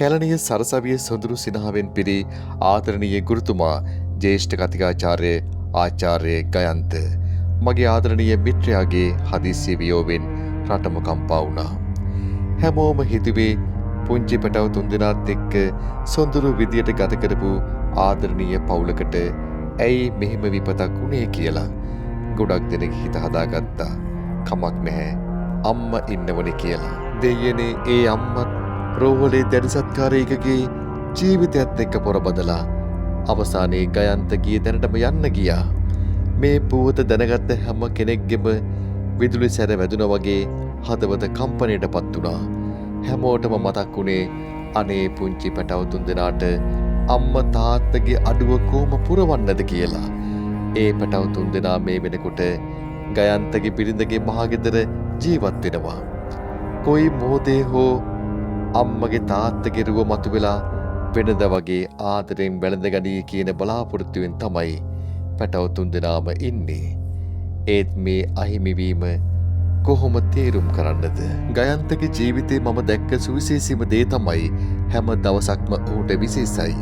කැලණිය සරසවිය සොඳුරු සිනහවෙන් පිරි ආදරණීය ගුරුතුමා ජ්‍යෙෂ්ඨ කතිකාචාර්ය ආචාර්ය ගයන්ත මගේ ආදරණීය මිත්‍රයාගේ හදිස්සි වියෝවෙන් රටම කම්පා වුණා. හැමෝම හිතුවේ පුංචි පැටව තුන්දෙනාත් එක්ක සොඳුරු විදියට ගත කරපු ආදරණීය පවුලකට ඇයි මෙහෙම විපතක් වුණේ කියලා. ගොඩක් දෙනෙක් හිත හදාගත්තා. කමක් නැහැ අම්මා ඉන්නවනේ කියලා. දෙයනේ ඒ අම්මත් රෝහලේ දැඩි සත්කාරයකගේ ජීවිතයත් එක්ක පොරබදලා අවසානයේ ගයන්ත ගිය තැනටම යන්න ගියා. මේ පුවත දැනගත්ත හැම කෙනෙක්ගෙම විදුලි සැර වැදුනා වගේ හදවත කම්පනයටපත් වුණා. හැමෝටම මතක් වුණේ අනේ පුංචි පැටව තුන්දෙනාට අම්මා තාත්තගේ අඩුව කොහොම පුරවන්නද කියලා. ඒ පැටව තුන්දෙනා මේ වෙනකොට ගයන්තගේ බිරිඳගේ මහගෙදර ජීවත් වෙනවා. කොයි මොහොතේ හෝ අම්මගේ තාත්තගේ රුව මතුවෙලා වෙනද වගේ ආදරෙන් වැළඳගනී කියන බලාපොරොත්තුවෙන් තමයි පැටව තුන්දෙනාම ඉන්නේ. ඒත් මේ අහිමිවීම කොහොම තේරුම් කරන්නද? ගයන්තගේ ජීවිතේ මම දැක්ක සුවිශේෂීම දේ තමයි හැම දවසක්ම ඔහුට විශේෂයි.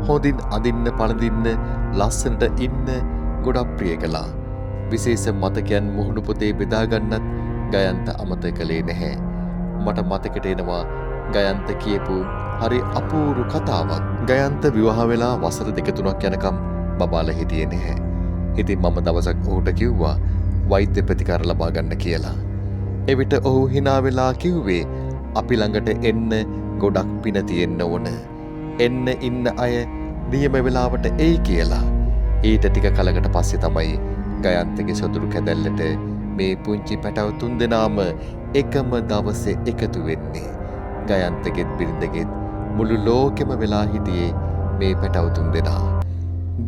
හොඳින් අඳින්න පළඳින්න ලස්සනට ඉන්න ගොඩක් ප්‍රිය කළා. විශේෂ මතකයන් මුහුණු පොතේ බෙදාගන්නත් ගයන්ත අමතක කළේ නැහැ. මට මතකට එනවා ගයන්ත කියපු හරි අපූර්ව කතාවක්. ගයන්ත විවාහ වෙලා වසර 2-3ක් යනකම් බබාලා හිටියේ නැහැ. ඉතින් මම දවසක් ඔහුට කිව්වා වෛද්‍ය ප්‍රතිකාර ලබා ගන්න කියලා. එවිට ඔහු hina වෙලා කිව්වේ අපි ළඟට එන්න ගොඩක් පින තියෙන්න ඕන. එන්න ඉන්න අය නියම වෙලාවට එයි කියලා. ඊට ටික කලකට පස්සේ තමයි ගයන්තගේ සොඳුරු කැදැල්ලට මේ පුංචි පැටව තුන්දෙනාම එකම දවසේ එකතු වෙන්නේ. ගයන්තගෙත් බිරිඳගෙත් මුළු ලෝකෙම වෙලා හිටියේ මේ පැටව තුන්දෙනා.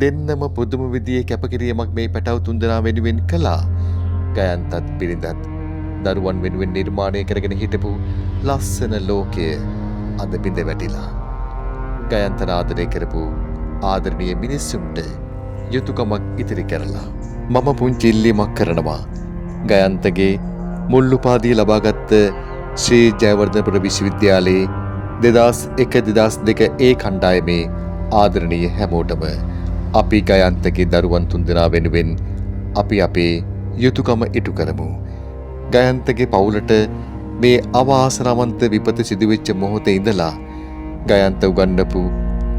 දෙන්නම පුදුම විදියේ කැපකිරීමක් මේ පැටව තුන්දෙනා වෙනුවෙන් කළා. ගයන්තත් බිරිඳත් දරුවන් වෙනුවෙන් නිර්මාණය කරගෙන හිටපු ලස්සන ලෝකය අද බිඳ වැටිලා. ගයන්ත ආදරය කරපු ආදරණීය මිනිස්සුන්ට යුතුයකමක් ඉතිරි කරලා මම පුංචි ඉල්ලීමක් කරනවා. ගයන්තගේ මුල්ලුපාදිය ලබාගත් ශ්‍රී ජයවර්ධනපුර විශ්වවිද්‍යාලයේ 2001-2002 ඒ කණ්ඩායමේ ආදරණීය හැමෝටම අපි ගයන්තගේ දරුවන් තුන්දෙනා වෙනුවෙන් අපි අපේ යුතුයකම ඉටු කරමු. ගයන්තගේ පවුලට මේ අවාසනාවන්ත විපත සිදුවෙච්ච මොහොතේ ඉඳලා ගයන්ත උගන්වපු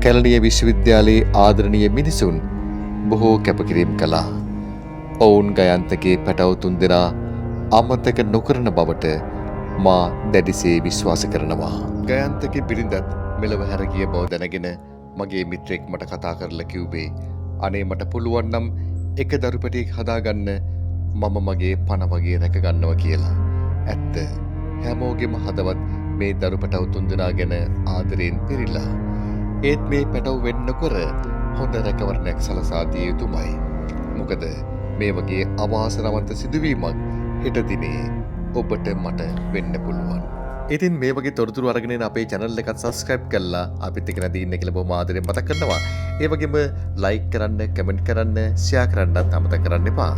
කැලණිය විශ්වවිද්‍යාලයේ ආදරණීය මිනිසුන් බොහෝ කැපකිරීම් කළා. ඔවුන් ගයන්තගේ පැටව තුන්දෙනා අමතක නොකරන බවට මා දැඩිසේ විශ්වාස කරනවා. ගයන්තගේ බිරිඳත් මෙලව හැර ගිය බව දැනගෙන මගේ මිත්‍රෙක් මට කතා කරලා කිව්වේ අනේ මට පුළුවන් නම් එක දරුපැටියෙක් හදාගන්න මම මගේ පණ වගේ රැක ගන්නවා කියලා. ඇත්ත හැමෝගෙම හදවත් මේ දරුපැටව තුන්දෙනා ගැන ආදරයෙන් පිරීලා. ඒත් මේ පැටව වෙන්නකොර හොඳ රැකවරණයක් සලසා දිය යුතුමයි. මොකද මේ වගේ අවාසනාවන්ත සිදුවීමක් හෙට දිනේ ඔබට මට වෙන්න පුළුවන්. ඉතින් මේ වගේ තොරතුරු අරගෙන අපේ channel එකත් subscribe කරලා අපිත් එක්ක නැදී ඉන්න කියලා බොහොම ආදරෙන් මතක් කරනවා. ඒ වගේම like කරන්න, comment කරන්න, share කරන්නත් අමතක කරන්න එපා.